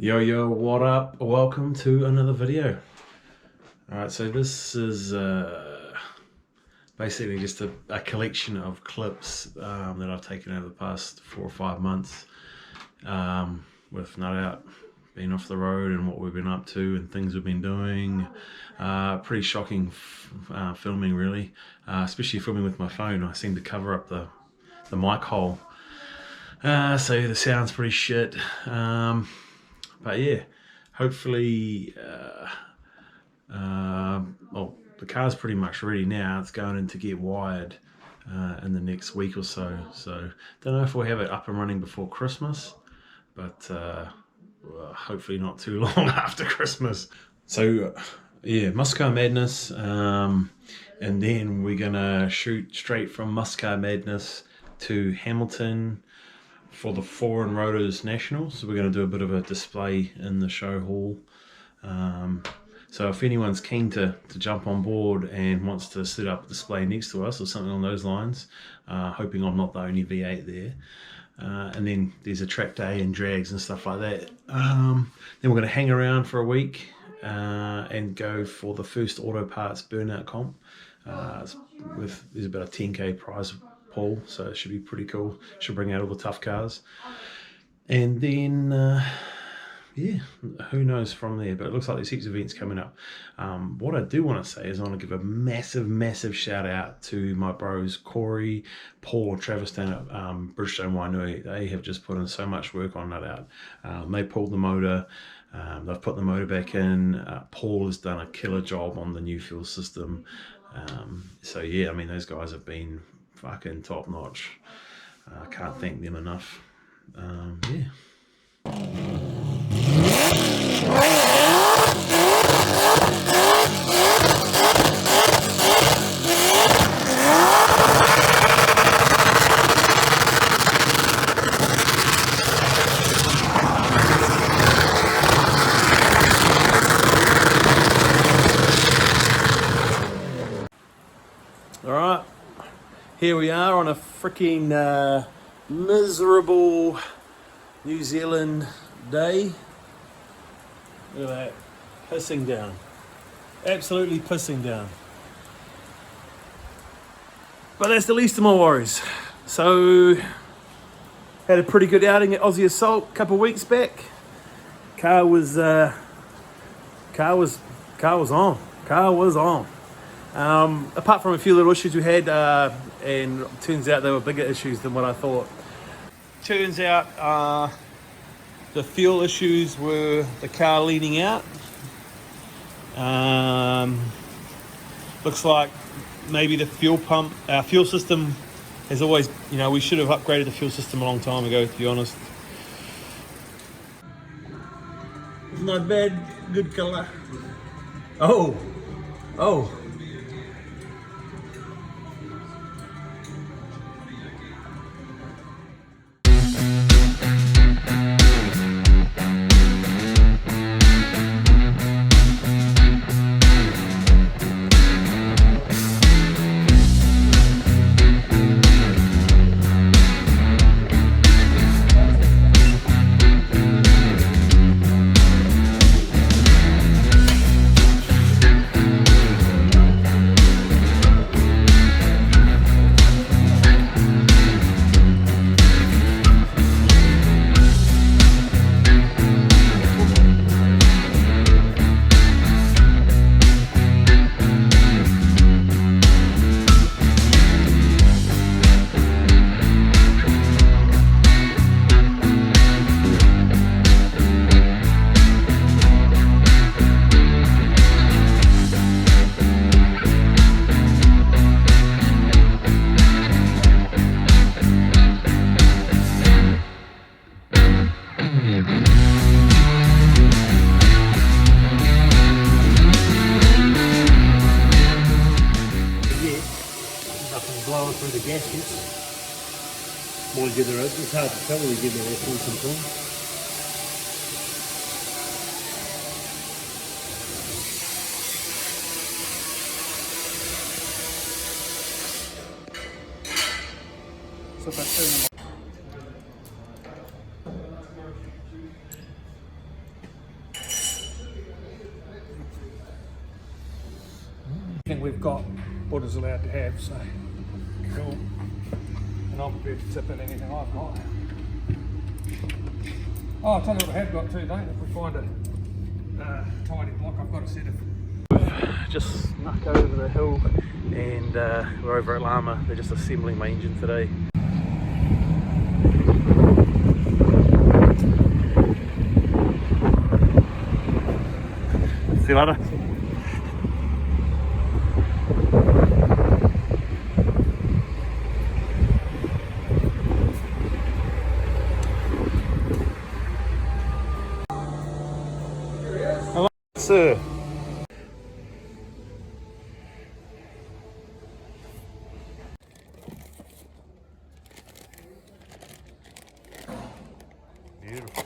Yo, what up? Welcome to another video. Alright, so this is basically just a collection of clips that I've taken over the past 4 or 5 months with NUTOUT being off the road and what we've been up to and things we've been doing. Pretty shocking filming really, especially filming with my phone. I seem to cover up the mic hole, so the sound's pretty shit. But yeah, hopefully, well, the car's pretty much ready now. It's going in to get wired in the next week or so. So don't know if we'll have it up and running before Christmas, but well, hopefully not too long after Christmas. So yeah, Muscar Madness, and then we're gonna shoot straight from Muscar Madness to Hamilton for the Foreign Rotors Nationals. So we're going to do a bit of a display in the show hall. So if anyone's keen to jump on board and wants to set up a display next to us or something on those lines, hoping I'm not the only V8 there. And then there's a track day and drags and stuff like that. Then we're going to hang around for a week and go for the first auto parts burnout comp. There's about a 10k prize pool, so it should be pretty cool. Should bring out all the tough cars, and then yeah, who knows from there, but it looks like there's heaps of events coming up. What I do want to say is I want to give a massive shout out to my bros Corey, Paul and Travis down at Bridgestone Wainuiomata. They have just put in so much work on NUTOUT. They pulled the motor, they've put the motor back in. Paul has done a killer job on the new fuel system. So yeah, I mean, those guys have been fucking top notch. I can't thank them enough. Yeah. All right. Here we are on a freaking miserable New Zealand day. Look at that, pissing down, absolutely pissing down. But that's the least of my worries. So, had a pretty good outing at Aussie Assault a couple of weeks back. Car was on. Apart from a few little issues we had, and it turns out they were bigger issues than what I thought. Turns out the fuel issues were the car leaning out. Looks like maybe the fuel pump, our fuel system has always, we should have upgraded the fuel system a long time ago, to be honest. Not bad, good colour. Oh. Blowing through the gaskets. More together, it's hard to tell when you get there full sometimes. So if I turn them everything we've got, Buddha's allowed to have, so cool. And I'm prepared to tip in anything I've got. Oh, I'll tell you what I have got too, don't. If we find a tidy block, I've got a set of... Just snuck over the hill and we're over at Llama. They're just assembling my engine today. See you later. Hello, sir. Beautiful.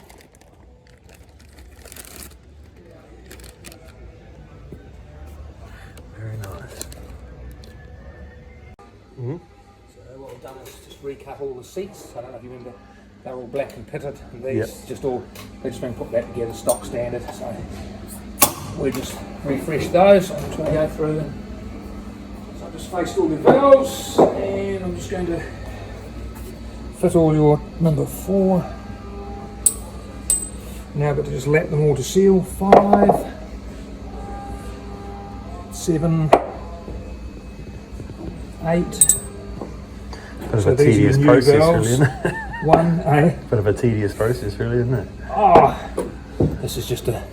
Very nice. So what we've done is just recut all the seats. I don't know if you remember, they're all black and pitted, and these just all, they've just been put back together stock standard. So we just refresh those. I'm just going to go through and so I just faced all the valves, and I'm just going to fit all your number 4. Now I've got to just lap them all to seal. 5, 7, 8. Bit of a tedious process, really, isn't it? 1, Bit of a tedious process, really, isn't it? Oh, this is just a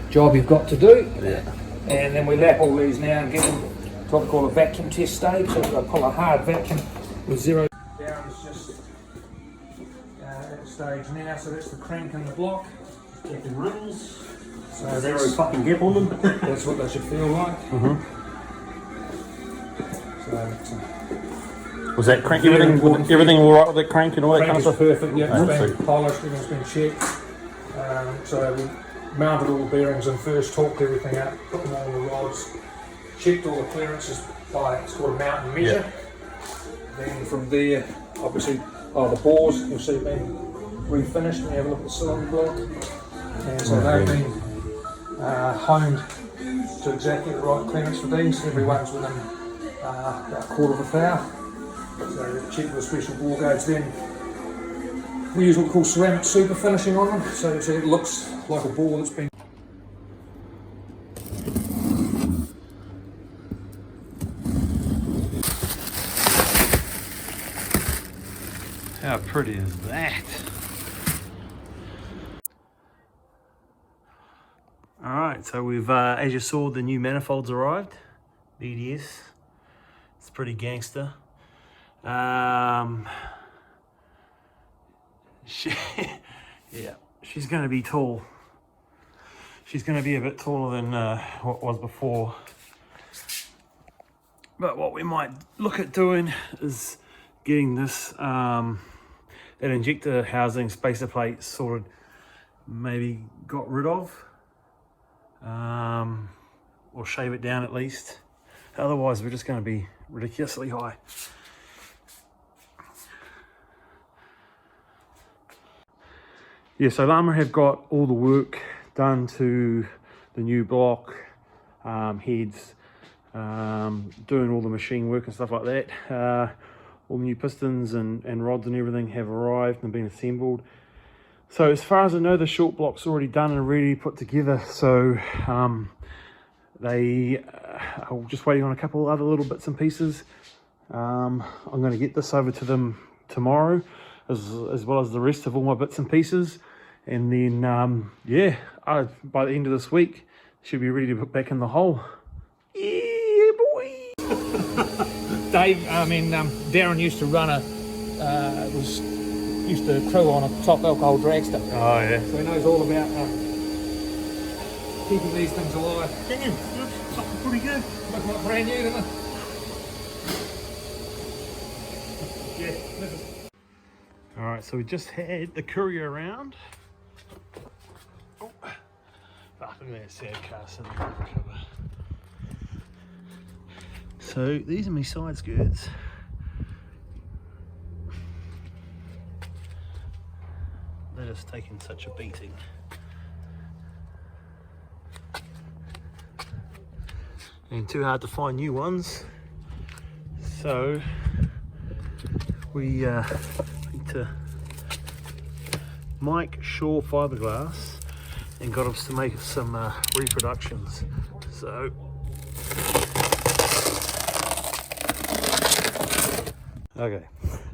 job you've got to do. Yeah. And then we lap all these now and get them to what we call a vacuum test stage. So we'll pull a hard vacuum with 0. Darren's just at the stage now, so that's the crank in the block. Checking rings. So 0 fucking gap on them. That's what they should feel like. So Was that crank? Everything all right with that crank and all that crank kind of is stuff? perfect. Yeah, Oh, it's been polished, everything's been checked. So we mounted all the bearings and first torqued everything up, put them on the rods, checked all the clearances by, it's called a mount and measure. Then from there, obviously, the bores, you'll see have been refinished. When you have a look at the cylinder block. And so they've been honed to exactly the right clearance for these. Everyone's within about a quarter of a thou. So check with special bore gauge. Then we use what we call ceramic super finishing on them, so it looks like a bore that's been... How pretty is that? Alright, so we've, as you saw, the new manifolds arrived. BDS. It's pretty gangster. She's going to be tall. She's going to be a bit taller than what was before. But what we might look at doing is getting this that injector housing spacer plate sorted, maybe got rid of, or shave it down at least. Otherwise we're just going to be ridiculously high. Yeah, so Llama have got all the work done to the new block, heads, doing all the machine work and stuff like that. All the new pistons and rods and everything have arrived and been assembled. So as far as I know, the short block's already done and ready put together. So they are just waiting on a couple other little bits and pieces. I'm going to get this over to them tomorrow, as well as the rest of all my bits and pieces. And then, yeah, by the end of this week, should be ready to put back in the hole. Yeah, boy! Darren used to run used to crew on a top alcohol dragster. Oh, yeah. So he knows all about keeping these things alive. Damn, looks fucking pretty good. Look like brand new, doesn't it? Yeah. Alright, so we just had the courier around. Oh, fuck, look at that sad car sitting on the cover. So these are my side skirts. They're just taking such a beating. and too hard to find new ones. So we need to mic Chur fiberglass and got us to make some reproductions. So okay,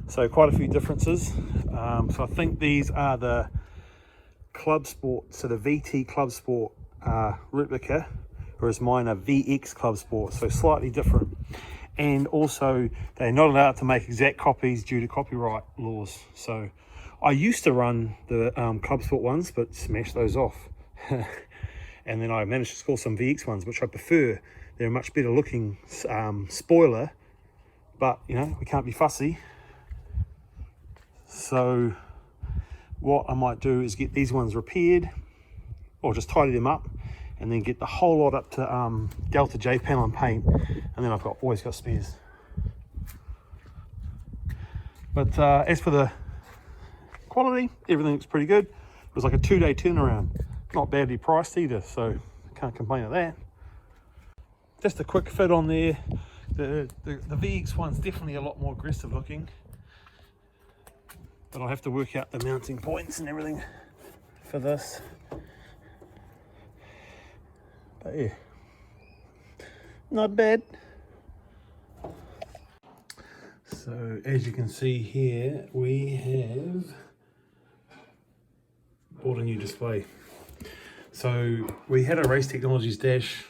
so quite a few differences. So I think these are the Club Sport, so the VT Club Sport replica, whereas mine are VX Club Sport, so slightly different. And also they're not allowed to make exact copies due to copyright laws. So I used to run the Club Sport ones, but smashed those off. And then I managed to score some VX ones, which I prefer. They're a much better looking spoiler, but you know, we can't be fussy. So what I might do is get these ones repaired, or just tidy them up, and then get the whole lot up to Delta J panel and paint, and then I've always got spares. But as for the quality, everything looks pretty good. It was like a 2-day turnaround, not badly priced either, so can't complain of that. Just a quick fit on there. The VX one's definitely a lot more aggressive looking, but I'll have to work out the mounting points and everything for this. But yeah, not bad. So as you can see here, we have bought a new display. So we had a Race Technologies dash.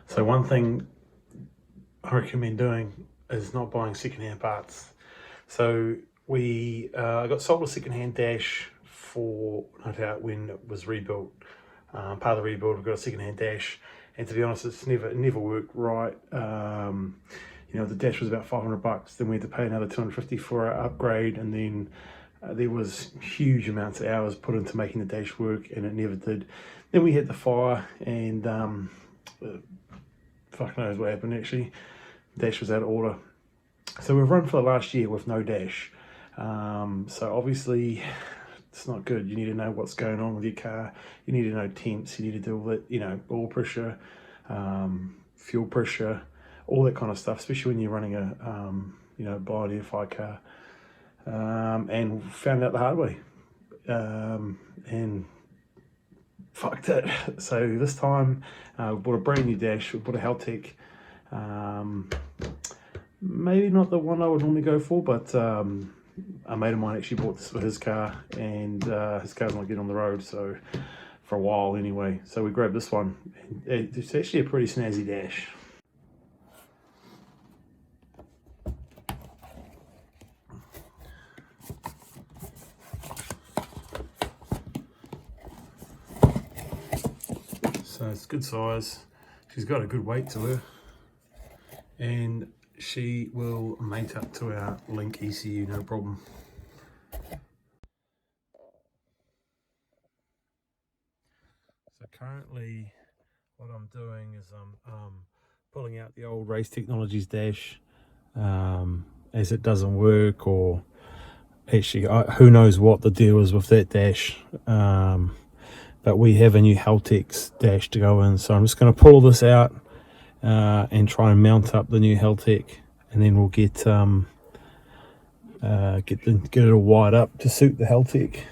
So one thing I recommend doing is not buying secondhand parts. So we got sold a secondhand dash for NUTOUT when it was rebuilt. Part of the rebuild, we got a secondhand dash, and to be honest, it never worked right. You know, the dash was about $500. Then we had to pay another $250 for an upgrade, and then there was huge amounts of hours put into making the dash work, and it never did. Then we had the fire, and fuck knows what happened actually. The dash was out of order. So we've run for the last year with no dash. So obviously it's not good. You need to know what's going on with your car. You need to know temps. You need to deal with, you know, oil pressure, fuel pressure, all that kind of stuff, especially when you're running a, you know, biodified car. And found out the hard way. And fucked it. So this time we bought a brand new dash. We bought a Haltech. Maybe not the one I would normally go for, but a mate of mine actually bought this for his car, and his car's not getting on the road, so for a while anyway. So we grabbed this one. It's actually a pretty snazzy dash. So it's good size. She's got a good weight to her, and she will mate up to our Link ECU, no problem. So currently what I'm doing is I'm pulling out the old Race Technologies dash as it doesn't work, or actually who knows what the deal is with that dash. But we have a new Haltech dash to go in, so I'm just going to pull this out and try and mount up the new Haltech, and then we'll get it all wired up to suit the Haltech.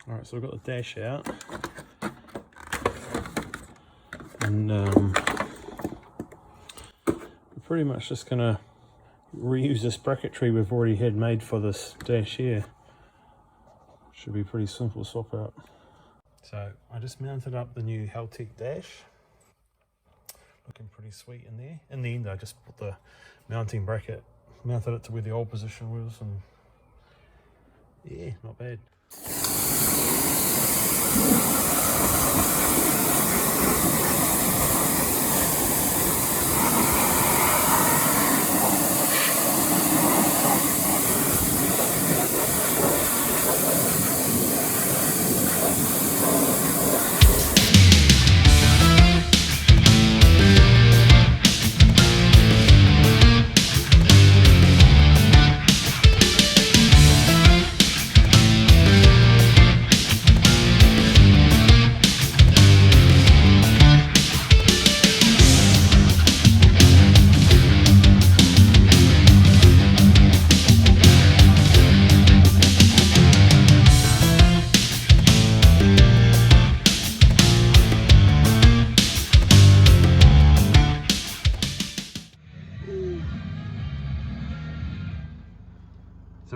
Alright, so we've got the dash out, and we're pretty much just going to reuse this bracketry we've already had made for this dash here. Should be pretty simple swap out. So I just mounted up the new Haltech dash, looking pretty sweet in there. In the end I just put the mounting bracket, mounted it to where the old position was, and yeah, not bad.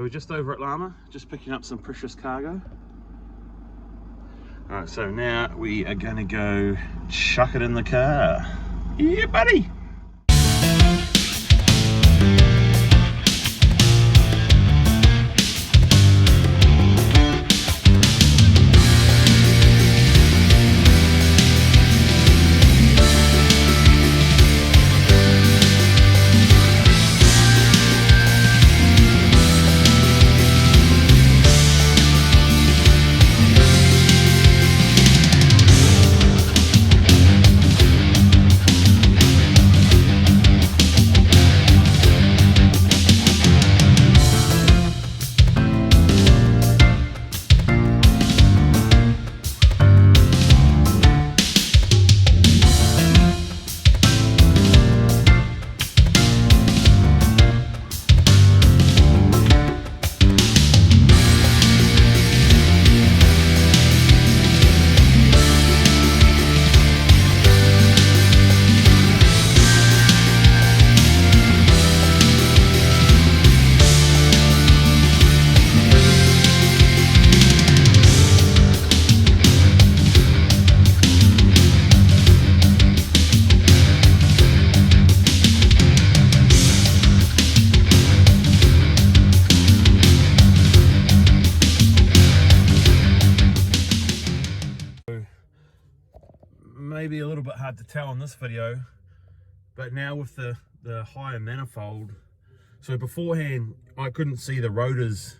we're just over at Lama, just picking up some precious cargo. Alright, so now we are going to go chuck it in the car. Yeah, buddy! Maybe a little bit hard to tell in this video, but now with the higher manifold, so beforehand I couldn't see the rotors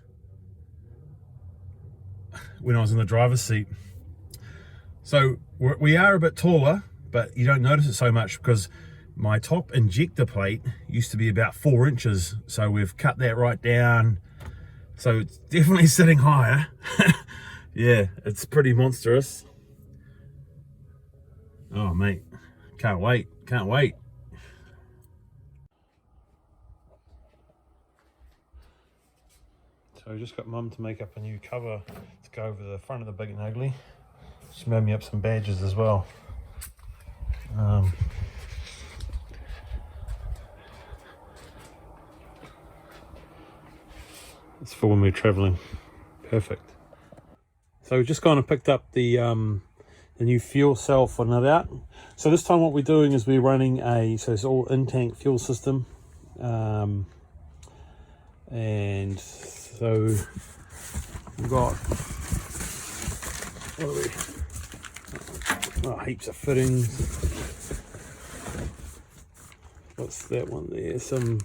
when I was in the driver's seat. So we are a bit taller, but you don't notice it so much because my top injector plate used to be about 4 inches, so we've cut that right down, so it's definitely sitting higher. Yeah, it's pretty monstrous. Oh mate, can't wait, can't wait. So I just got Mum to make up a new cover to go over the front of the Big and Ugly. She made me up some badges as well. It's for when we're traveling. Perfect. So we've just gone and picked up the new fuel cell for NUTOUT. So this time what we're doing is we're running so it's all in-tank fuel system. And so we've got, what are we? Oh, heaps of fittings. What's that one there? Some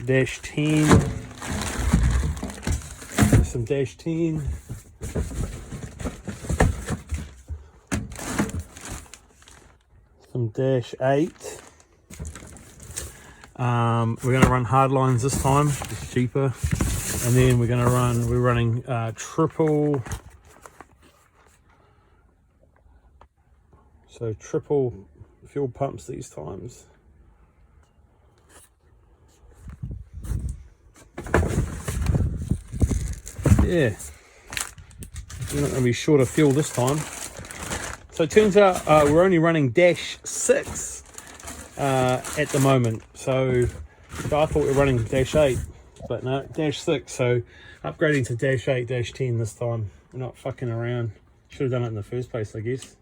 dash 10. Some dash 10. Some dash 8. We're going to run hard lines this time, it's cheaper. And then we're running triple fuel pumps these times. Yeah, we're not going to be short of fuel this time. So it turns out we're only running dash 6 at the moment. So I thought we were running dash 8, but no, dash 6. So upgrading to dash 8, dash 10 this time. We're not fucking around. Should have done it in the first place, I guess.